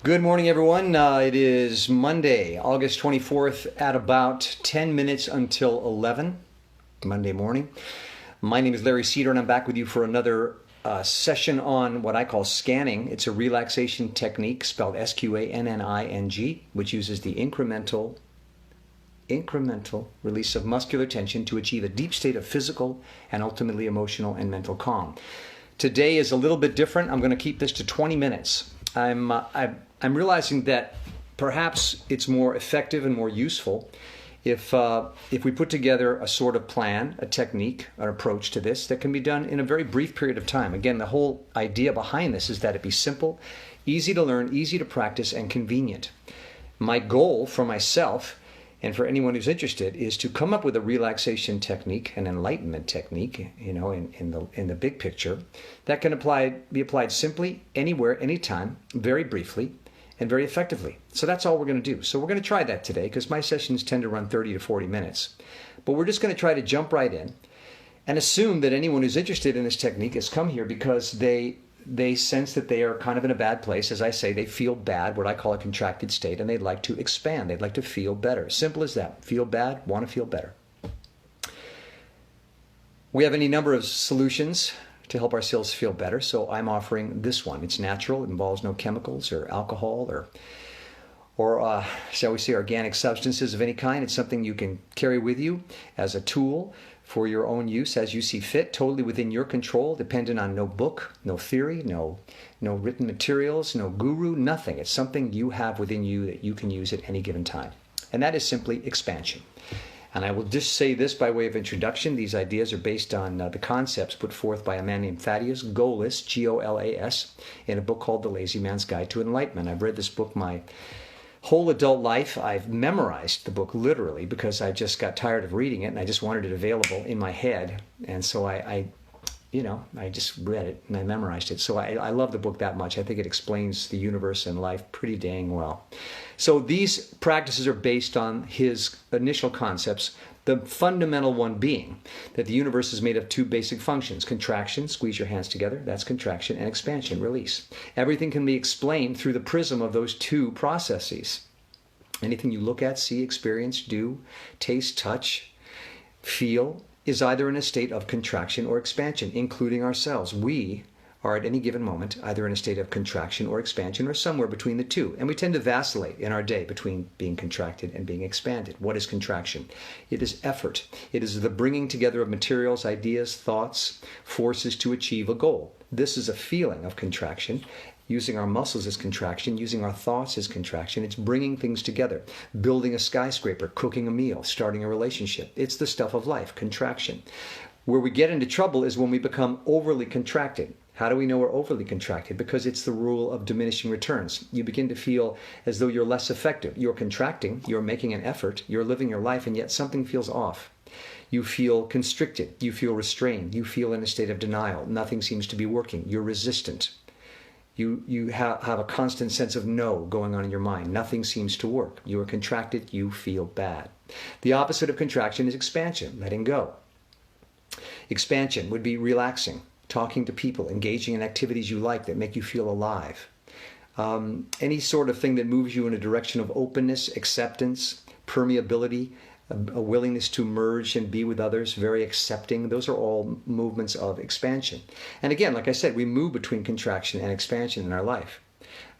Good morning, everyone. It is Monday, August 24th at about 10 minutes until 11, Monday morning. My name is Larry Cedar, and I'm back with you for another session on what I call scanning. It's a relaxation technique spelled SQANNING, which uses the incremental release of muscular tension to achieve a deep state of physical and ultimately emotional and mental calm. Today is a little bit different. I'm going to keep this to 20 minutes. I'm realizing that perhaps it's more effective and more useful if we put together a sort of plan, a technique, an approach to this that can be done in a very brief period of time. Again, the whole idea behind this is that it be simple, easy to learn, easy to practice, and convenient. My goal for myself and for anyone who's interested is to come up with a relaxation technique, an enlightenment technique, in the big picture, that can be applied simply, anywhere, anytime, very briefly, and very effectively. So that's all we're going to do. So we're going to try that today because my sessions tend to run 30 to 40 minutes. But we're just going to try to jump right in and assume that anyone who's interested in this technique has come here because they sense that they are kind of in a bad place. As I say, they feel bad, what I call a contracted state, and they'd like to expand. They'd like to feel better. Simple as that. Feel bad, want to feel better. We have any number of solutions to help ourselves feel better, so I'm offering this one. It's natural. It involves no chemicals or alcohol or shall we say, organic substances of any kind. It's something you can carry with you as a tool for your own use as you see fit, totally within your control, dependent on no book, no theory, no written materials, no guru, nothing. It's something you have within you that you can use at any given time. And that is simply expansion. And I will just say this by way of introduction. These ideas are based on the concepts put forth by a man named Thaddeus Golas, Golas, in a book called The Lazy Man's Guide to Enlightenment. I've read this book my whole adult life. I've memorized the book literally because I just got tired of reading it and I just wanted it available in my head. And so I just read it and I memorized it. So I love the book that much. I think it explains the universe and life pretty dang well. So these practices are based on his initial concepts, the fundamental one being that the universe is made of two basic functions: contraction, squeeze your hands together, that's contraction, and expansion, release. Everything can be explained through the prism of those two processes. Anything you look at, see, experience, do, taste, touch, feel is either in a state of contraction or expansion, including ourselves. We are at any given moment either in a state of contraction or expansion or somewhere between the two. And we tend to vacillate in our day between being contracted and being expanded. What is contraction? It is effort. It is the bringing together of materials, ideas, thoughts, forces to achieve a goal. This is a feeling of contraction. Using our muscles as contraction, using our thoughts as contraction. It's bringing things together, building a skyscraper, cooking a meal, starting a relationship. It's the stuff of life, contraction. Where we get into trouble is when we become overly contracted. How do we know we're overly contracted? Because it's the rule of diminishing returns. You begin to feel as though you're less effective. You're contracting, you're making an effort, you're living your life, and yet something feels off. You feel constricted, you feel restrained, you feel in a state of denial. Nothing seems to be working. You're resistant. You have a constant sense of no going on in your mind. Nothing seems to work. You are contracted, you feel bad. The opposite of contraction is expansion, letting go. Expansion would be relaxing, talking to people, engaging in activities you like that make you feel alive. Any sort of thing that moves you in a direction of openness, acceptance, permeability, a willingness to merge and be with others, very accepting. Those are all movements of expansion. And again, like I said, we move between contraction and expansion in our life.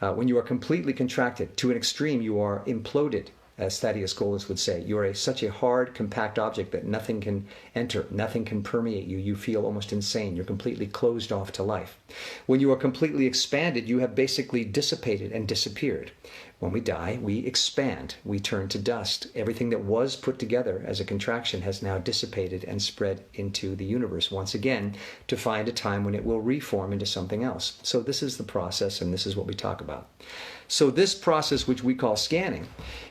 When you are completely contracted to an extreme, you are imploded, as Thaddeus Golas would say. You are such a hard, compact object that nothing can enter, nothing can permeate you. You feel almost insane. You're completely closed off to life. When you are completely expanded, you have basically dissipated and disappeared. When we die, we expand. We turn to dust. Everything that was put together as a contraction has now dissipated and spread into the universe once again to find a time when it will reform into something else. So this is the process, and this is what we talk about. So this process, which we call scanning,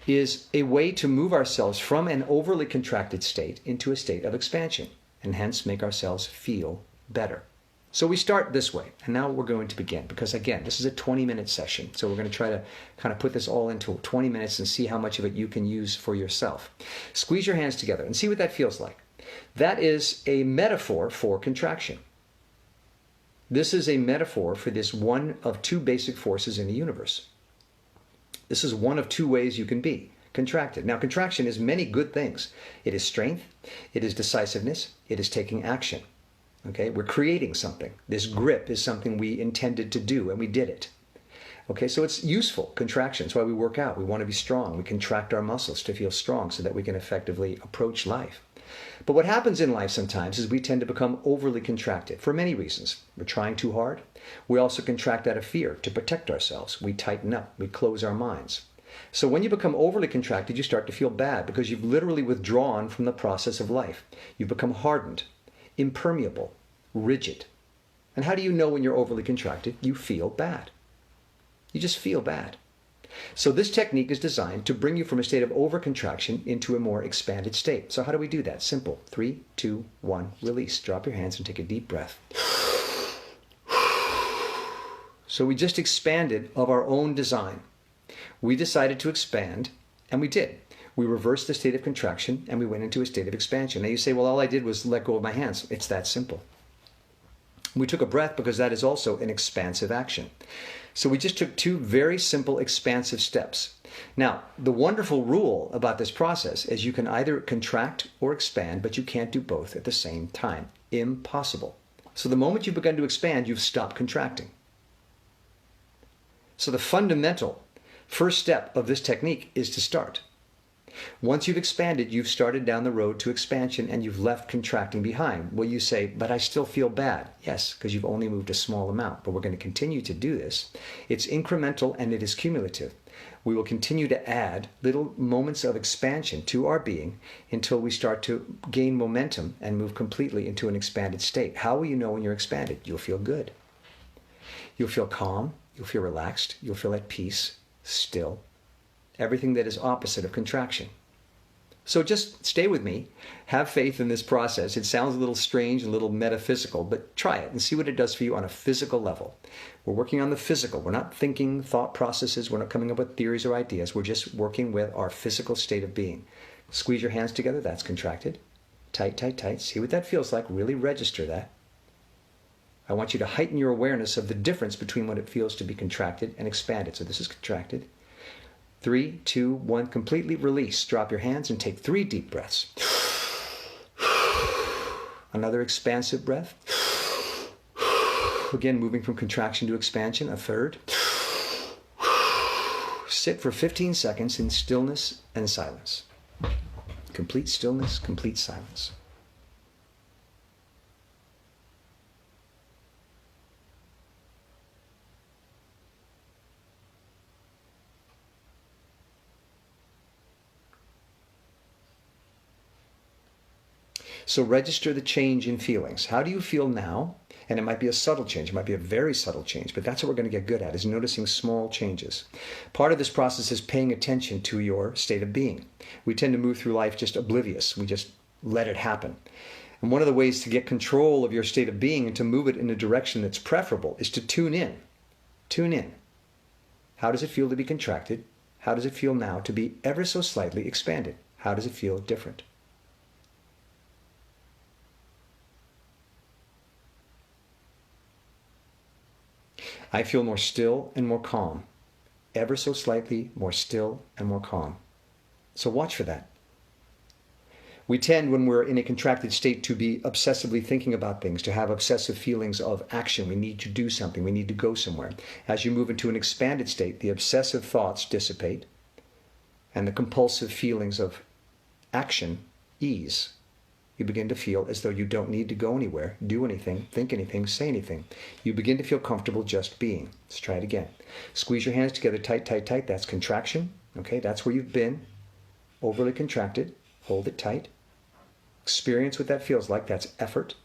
is a way to move ourselves from an overly contracted state into a state of expansion, and hence make ourselves feel better. So we start this way, and now we're going to begin, because again, this is a 20-minute session, so we're going to try to kind of put this all into 20 minutes and see how much of it you can use for yourself. Squeeze your hands together and see what that feels like. That is a metaphor for contraction. This is a metaphor for this one of two basic forces in the universe. This is one of two ways you can be contracted. Now, contraction is many good things. It is strength, it is decisiveness, it is taking action. Okay, we're creating something. This grip is something we intended to do, and we did it. Okay, so it's useful, contraction. That's why we work out. We want to be strong. We contract our muscles to feel strong so that we can effectively approach life. But what happens in life sometimes is we tend to become overly contracted for many reasons. We're trying too hard. We also contract out of fear to protect ourselves. We tighten up. We close our minds. So when you become overly contracted, you start to feel bad because you've literally withdrawn from the process of life. You've become hardened, impermeable, rigid. And how do you know when you're overly contracted? You feel bad. You just feel bad. So this technique is designed to bring you from a state of overcontraction into a more expanded state. So how do we do that? Simple. 3, 2, 1, release. Drop your hands and take a deep breath. So we just expanded of our own design. We decided to expand, and we did. We reversed the state of contraction, and we went into a state of expansion. Now you say, well, all I did was let go of my hands. It's that simple. We took a breath because that is also an expansive action. So we just took two very simple expansive steps. Now, the wonderful rule about this process is you can either contract or expand, but you can't do both at the same time. Impossible. So the moment you begin to expand, you've stopped contracting. So the fundamental first step of this technique is to start. Once you've expanded, you've started down the road to expansion and you've left contracting behind. Well, you say, but I still feel bad. Yes, because you've only moved a small amount, but we're going to continue to do this. It's incremental and it is cumulative. We will continue to add little moments of expansion to our being until we start to gain momentum and move completely into an expanded state. How will you know when you're expanded? You'll feel good. You'll feel calm. You'll feel relaxed. You'll feel at peace, still. Everything that is opposite of contraction. So just stay with me. Have faith in this process. It sounds a little strange, a little metaphysical, but try it and see what it does for you on a physical level. We're working on the physical. We're not thinking thought processes. We're not coming up with theories or ideas. We're just working with our physical state of being. Squeeze your hands together. That's contracted. Tight, tight, tight. See what that feels like. Really register that. I want you to heighten your awareness of the difference between what it feels to be contracted and expanded. So this is contracted. 3, 2, 1, completely release. Drop your hands and take 3 deep breaths. Another expansive breath. Again, moving from contraction to expansion, a third. Sit for 15 seconds in stillness and silence. Complete stillness, complete silence. So register the change in feelings. How do you feel now? And it might be a subtle change. It might be a very subtle change, but that's what we're going to get good at, is noticing small changes. Part of this process is paying attention to your state of being. We tend to move through life just oblivious. We just let it happen. And one of the ways to get control of your state of being and to move it in a direction that's preferable is to tune in. Tune in. How does it feel to be contracted? How does it feel now to be ever so slightly expanded? How does it feel different? I feel more still and more calm, ever so slightly more still and more calm. So watch for that. We tend, when we're in a contracted state, to be obsessively thinking about things, to have obsessive feelings of action. We need to do something. We need to go somewhere. As you move into an expanded state, the obsessive thoughts dissipate and the compulsive feelings of action ease. You begin to feel as though you don't need to go anywhere, do anything, think anything, say anything. You begin to feel comfortable just being. Let's try it again. Squeeze your hands together tight, tight, tight. That's contraction. Okay, that's where you've been. Overly contracted. Hold it tight. Experience what that feels like. That's effort.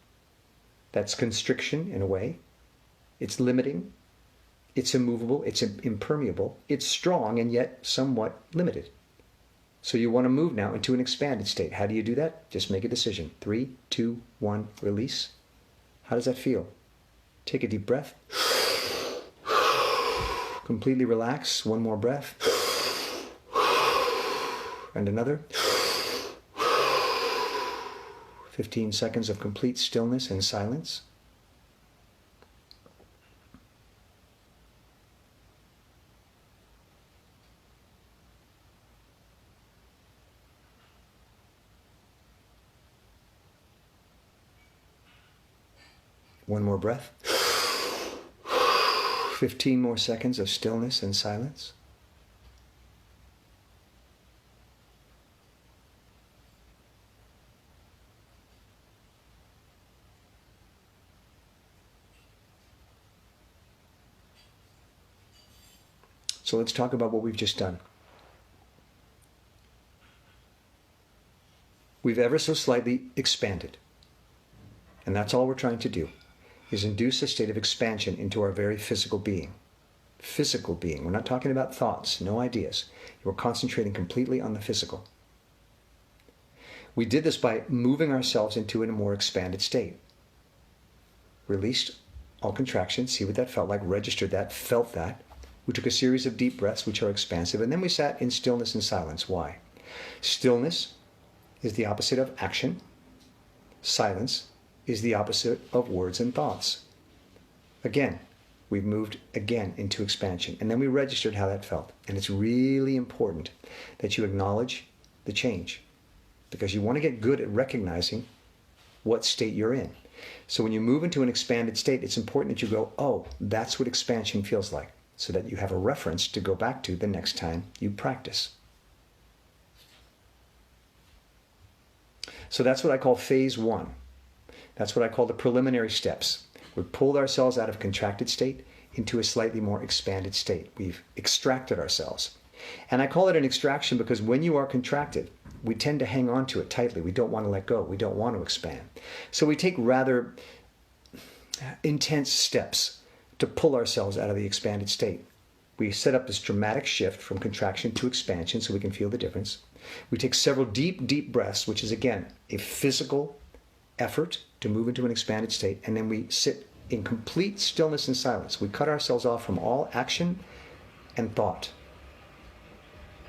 That's constriction in a way. It's limiting. It's immovable. It's impermeable. It's strong and yet somewhat limited. So you want to move now into an expanded state. How do you do that? Just make a decision. 3, 2, 1, release. How does that feel? Take a deep breath. Completely relax. One more breath. And another. 15 seconds of complete stillness and silence. One more breath. 15 more seconds of stillness and silence. So let's talk about what we've just done. We've ever so slightly expanded. And that's all we're trying to do, is induce a state of expansion into our very physical being. Physical being. We're not talking about thoughts, no ideas. We're concentrating completely on the physical. We did this by moving ourselves into a more expanded state. Released all contraction, see what that felt like, registered that, felt that. We took a series of deep breaths, which are expansive, and then we sat in stillness and silence. Why? Stillness is the opposite of action. Silence is the opposite of words and thoughts. Again, we've moved again into expansion, and then we registered how that felt. And it's really important that you acknowledge the change, because you want to get good at recognizing what state you're in. So when you move into an expanded state, it's important that you go, oh, that's what expansion feels like, so that you have a reference to go back to the next time you practice. So that's what I call phase one. That's what I call the preliminary steps. We've pulled ourselves out of contracted state into a slightly more expanded state. We've extracted ourselves. And I call it an extraction because when you are contracted, we tend to hang on to it tightly. We don't want to let go. We don't want to expand. So we take rather intense steps to pull ourselves out of the expanded state. We set up this dramatic shift from contraction to expansion so we can feel the difference. We take several deep, deep breaths, which is, again, a physical effort to move into an expanded state, and then we sit in complete stillness and silence. We cut ourselves off from all action and thought.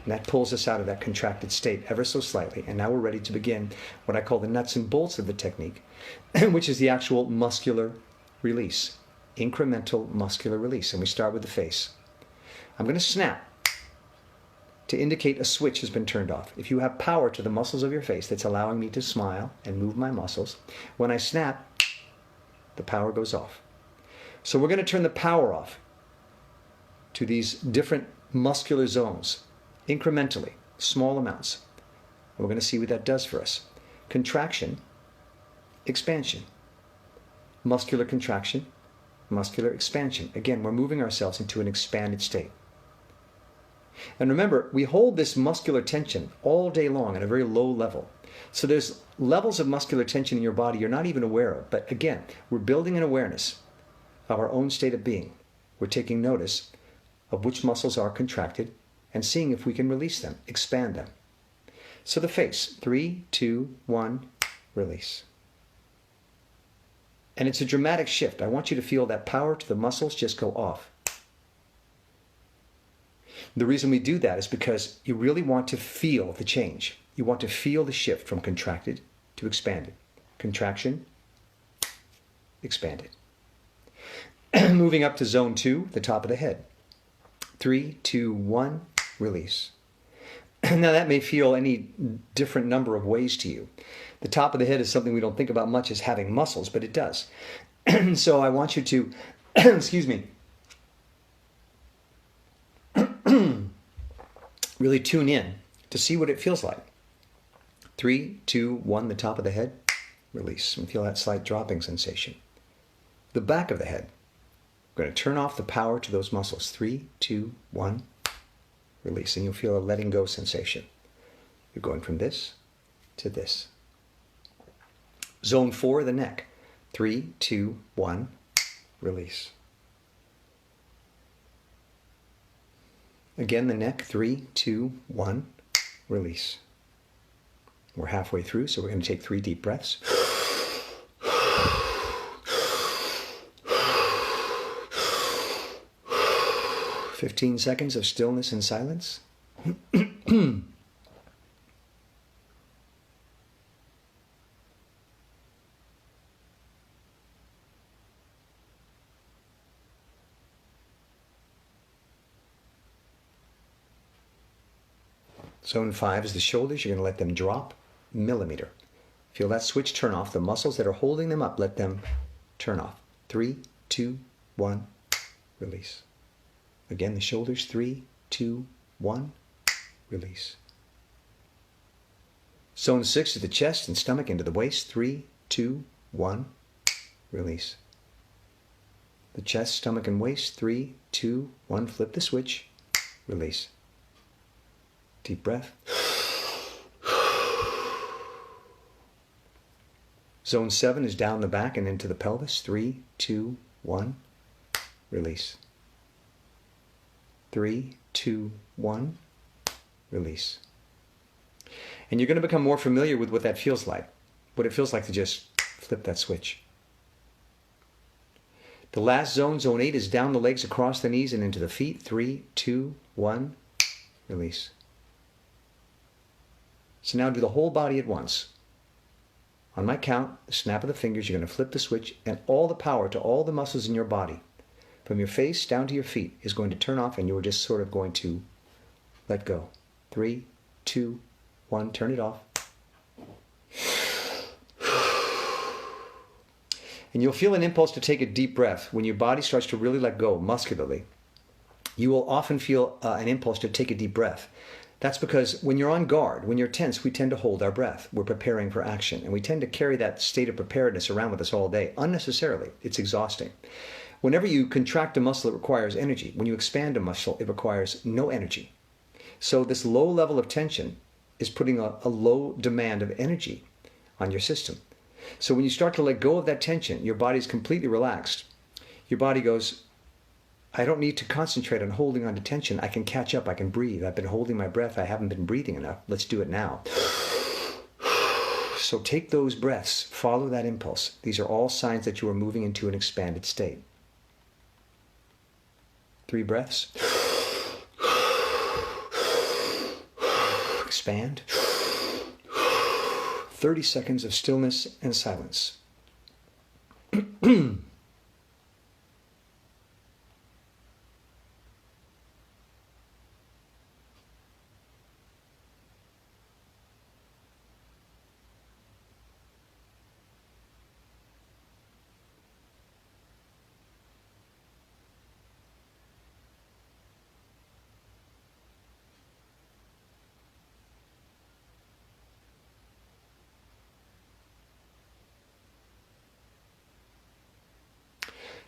And that pulls us out of that contracted state ever so slightly, and now we're ready to begin what I call the nuts and bolts of the technique, which is the actual muscular release. Incremental muscular release. And we start with the face. I'm going to snap to indicate a switch has been turned off. If you have power to the muscles of your face that's allowing me to smile and move my muscles, when I snap, the power goes off. So we're going to turn the power off to these different muscular zones, incrementally, small amounts. And we're going to see what that does for us. Contraction, expansion. Muscular contraction, muscular expansion. Again, we're moving ourselves into an expanded state. And remember, we hold this muscular tension all day long at a very low level. So there's levels of muscular tension in your body you're not even aware of. But again, we're building an awareness of our own state of being. We're taking notice of which muscles are contracted and seeing if we can release them, expand them. So the face, 3, 2, 1, release. And it's a dramatic shift. I want you to feel that power to the muscles just go off. The reason we do that is because you really want to feel the change. You want to feel the shift from contracted to expanded. Contraction, expanded. Moving up to zone 2, the top of the head. 3, 2, 1, release. Now that may feel any different number of ways to you. The top of the head is something we don't think about much as having muscles, but it does. So I want you to, excuse me, really tune in to see what it feels like. 3, 2, 1, the top of the head, release, and feel that slight dropping sensation. The back of the head, we're going to turn off the power to those muscles. 3, 2, 1, release, and you'll feel a letting go sensation. You're going from this to this. Zone 4, the neck. 3, 2, 1, release. Again, the neck. 3, 2, 1, release. We're halfway through, so we're going to take 3 deep breaths. 15 seconds of stillness and silence. Zone 5 is the shoulders. You're going to let them drop millimeter. Feel that switch turn off. The muscles that are holding them up, let them turn off. 3, 2, 1, release. Again, the shoulders, 3, 2, 1, release. Zone 6 is the chest and stomach into the waist, 3, 2, 1, release. The chest, stomach, and waist, 3, 2, 1, flip the switch, release. Deep breath. Zone 7 is down the back and into the pelvis, 3, 2, 1, release. 3, 2, 1, release. And you're going to become more familiar with what that feels like, what it feels like to just flip that switch. The last zone, zone 8, is down the legs, across the knees, and into the feet. 3, 2, 1, release. So now do the whole body at once. On my count, the snap of the fingers, you're going to flip the switch, and all the power to all the muscles in your body, from your face down to your feet, is going to turn off, and you're just sort of going to let go. 3, 2, 1, turn it off. And you'll feel an impulse to take a deep breath. When your body starts to really let go muscularly, you will often feel an impulse to take a deep breath. That's because when you're on guard, when you're tense, we tend to hold our breath. We're preparing for action, and we tend to carry that state of preparedness around with us all day, unnecessarily. It's exhausting. Whenever you contract a muscle, it requires energy. When you expand a muscle, it requires no energy. So this low level of tension is putting a low demand of energy on your system. So when you start to let go of that tension, your body's completely relaxed. Your body goes, I don't need to concentrate on holding on to tension. I can catch up. I can breathe. I've been holding my breath. I haven't been breathing enough. Let's do it now. So take those breaths. Follow that impulse. These are all signs that you are moving into an expanded state. 3 breaths. Expand. 30 seconds of stillness and silence.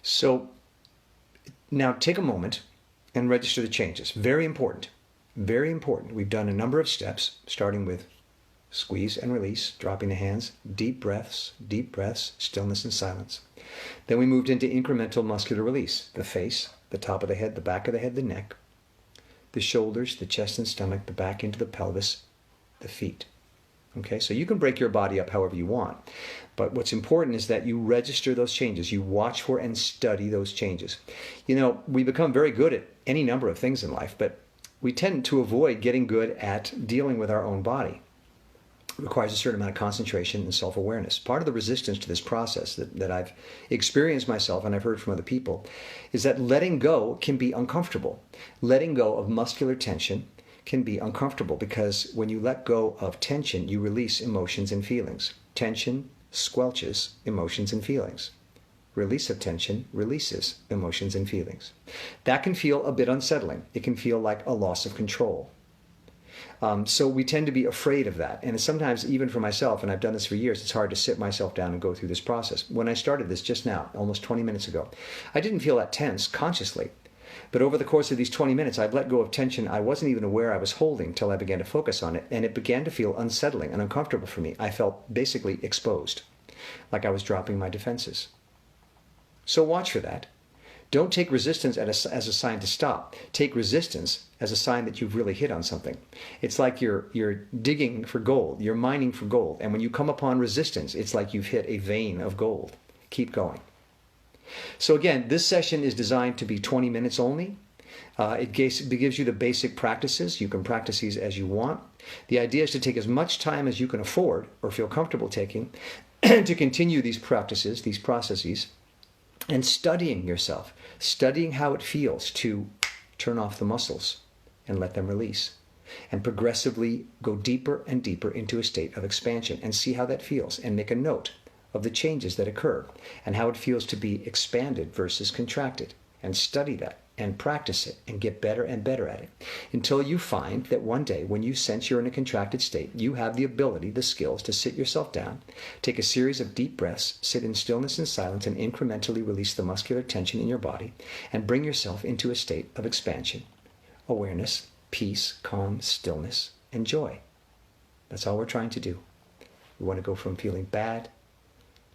So now take a moment and register the changes. Very important. Very important. We've done a number of steps, starting with squeeze and release, dropping the hands, deep breaths, stillness and silence. Then we moved into incremental muscular release. The face, the top of the head, the back of the head, the neck, the shoulders, the chest and stomach, the back into the pelvis, the feet. Okay, so you can break your body up however you want. But what's important is that you register those changes. You watch for and study those changes. You know, we become very good at any number of things in life, but we tend to avoid getting good at dealing with our own body. It requires a certain amount of concentration and self-awareness. Part of the resistance to this process that I've experienced myself and I've heard from other people is that letting go can be uncomfortable. Letting go of muscular tension can be uncomfortable because when you let go of tension, you release emotions and feelings. Tension squelches emotions and feelings. Release of tension releases emotions and feelings. That can feel a bit unsettling. It can feel like a loss of control. So we tend to be afraid of that. And sometimes, even for myself, and I've done this for years, it's hard to sit myself down and go through this process. When I started this just now, almost 20 minutes ago, I didn't feel that tense consciously. But over the course of these 20 minutes, I've let go of tension I wasn't even aware I was holding till I began to focus on it, and it began to feel unsettling and uncomfortable for me. I felt basically exposed, like I was dropping my defenses. So watch for that. Don't take resistance as a sign to stop. Take resistance as a sign that you've really hit on something. It's like you're digging for gold, you're mining for gold, and when you come upon resistance, it's like you've hit a vein of gold. Keep going. So again, this session is designed to be 20 minutes only. It gives you the basic practices. You can practice these as you want. The idea is to take as much time as you can afford or feel comfortable taking to continue these practices, these processes, and studying yourself, studying how it feels to turn off the muscles and let them release, and progressively go deeper and deeper into a state of expansion and see how that feels, and make a note of the changes that occur and how it feels to be expanded versus contracted, and study that and practice it and get better and better at it until you find that one day when you sense you're in a contracted state, you have the ability, the skills to sit yourself down, take a series of deep breaths, sit in stillness and silence, and incrementally release the muscular tension in your body and bring yourself into a state of expansion, awareness, peace, calm, stillness, and joy. That's all we're trying to do. We want to go from feeling bad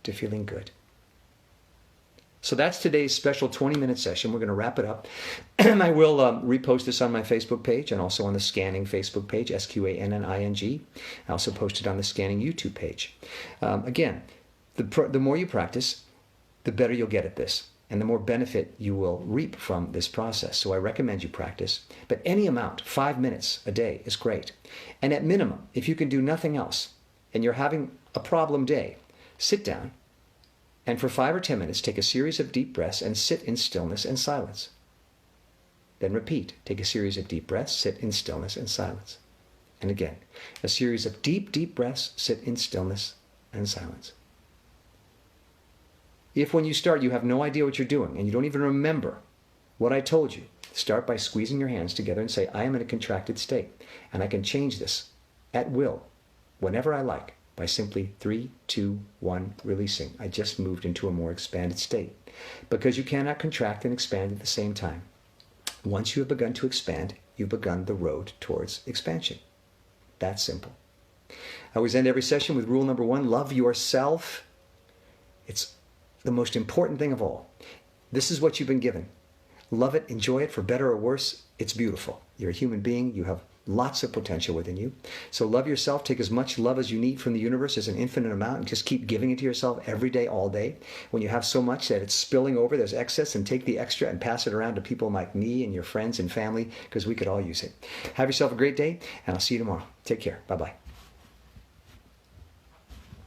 to feeling good. So that's today's special 20-minute session. We're going to wrap it up. I will repost this on my Facebook page and also on the Scanning Facebook page, SQANNING. I also post it on the Scanning YouTube page. Again, the more you practice, the better you'll get at this, and the more benefit you will reap from this process. So I recommend you practice. But any amount, 5 minutes a day is great. And at minimum, if you can do nothing else and you're having a problem day, sit down and for 5 or 10 minutes, take a series of deep breaths and sit in stillness and silence. Then repeat. Take a series of deep breaths, sit in stillness and silence. And again, a series of deep, deep breaths, sit in stillness and silence. If when you start you have no idea what you're doing and you don't even remember what I told you, start by squeezing your hands together and say, I am in a contracted state and I can change this at will, whenever I like, by simply 3, 2, 1, releasing. I just moved into a more expanded state. Because you cannot contract and expand at the same time. Once you have begun to expand, you've begun the road towards expansion. That's simple. I always end every session with rule number 1, love yourself. It's the most important thing of all. This is what you've been given. Love it, enjoy it, for better or worse. It's beautiful. You're a human being. You have lots of potential within you. So love yourself. Take as much love as you need from the universe as an infinite amount and just keep giving it to yourself every day, all day. When you have so much that it's spilling over, there's excess, and take the extra and pass it around to people like me and your friends and family, because we could all use it. Have yourself a great day, and I'll see you tomorrow. Take care. Bye-bye.